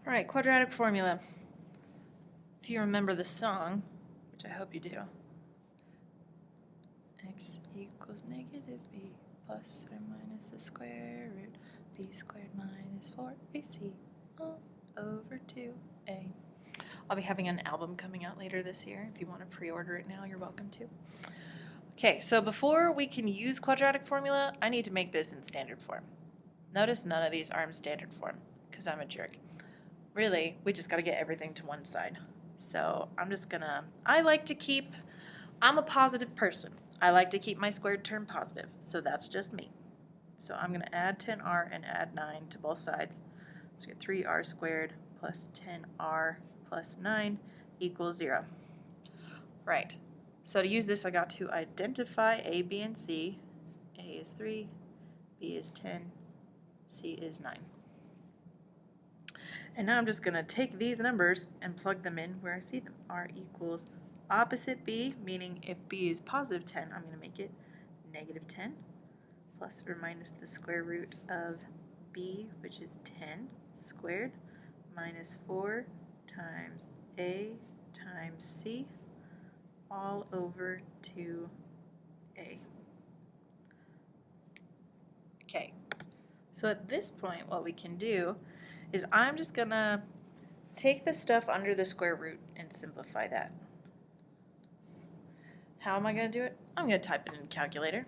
Alright, quadratic formula. If you remember the song, which I hope you do, x equals negative b plus or minus the square root b squared minus 4ac all over 2a. I'll be having an album coming out later this year. If you want to pre-order it now, you're welcome to. Okay, so before we can use quadratic formula, I need to make this in standard form. Notice none of these are in standard form, because I'm a jerk. Really, we just got to get everything to one side. So I'm a positive person. I like to keep my squared term positive, so that's just me. So I'm going to add 10r and add 9 to both sides. So we get 3r squared plus 10r plus 9 equals 0. Right. So to use this, I got to identify a, b, and c. A is 3, b is 10, c is 9. And now I'm just going to take these numbers and plug them in where I see them. R equals opposite b, meaning if b is positive 10, I'm going to make it negative 10, plus or minus the square root of b, which is 10 squared, minus 4 times a times c, all over 2a. Okay, so at this point what we can do is I'm just going to take the stuff under the square root and simplify that. How am I going to do it? I'm going to type it in a calculator.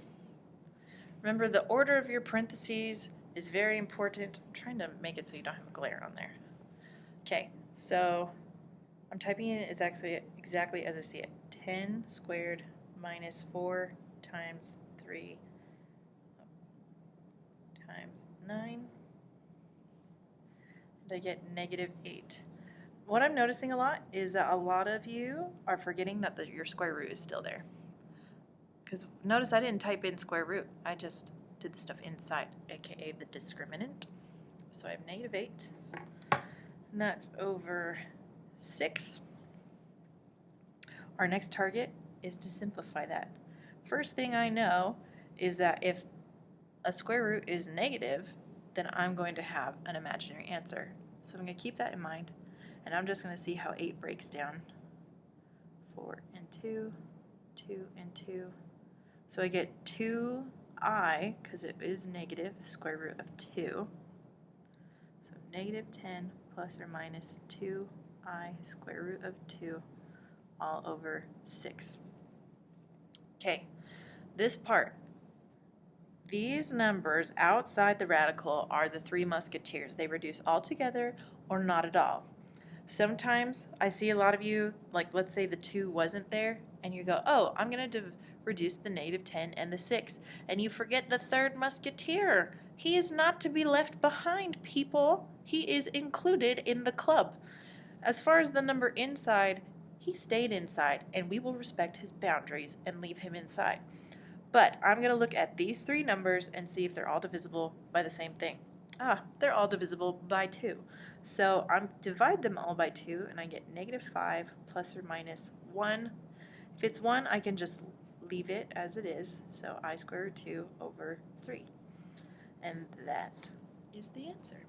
Remember, the order of your parentheses is very important. I'm trying to make it so you don't have a glare on there. Okay, so I'm typing in it exactly as I see it. 10 squared minus 4 times 3 times 9. I get negative 8. What I'm noticing a lot is that a lot of you are forgetting that your square root is still there. Because notice I didn't type in square root, I just did the stuff inside, aka the discriminant. So I have negative 8, and that's over 6. Our next target is to simplify that. First thing I know is that if a square root is negative, then I'm going to have an imaginary answer. So I'm going to keep that in mind, and I'm just going to see how 8 breaks down. 4 and 2, 2 and 2. So I get 2i, because it is negative, square root of 2. So negative 10 plus or minus 2i square root of 2 all over 6. Okay, this part. These numbers outside the radical are the three musketeers. They reduce all together or not at all. Sometimes I see a lot of you, like let's say the 2 wasn't there, and you go, oh, I'm going to reduce the negative 10 and the 6. And you forget the third musketeer. He is not to be left behind, people. He is included in the club. As far as the number inside, he stayed inside, and we will respect his boundaries and leave him inside. But I'm going to look at these 3 numbers and see if they're all divisible by the same thing. They're all divisible by 2. So I'm divide them all by 2, and I get negative 5 plus or minus 1. If it's 1, I can just leave it as it is. So I square root 2 over 3. And that is the answer.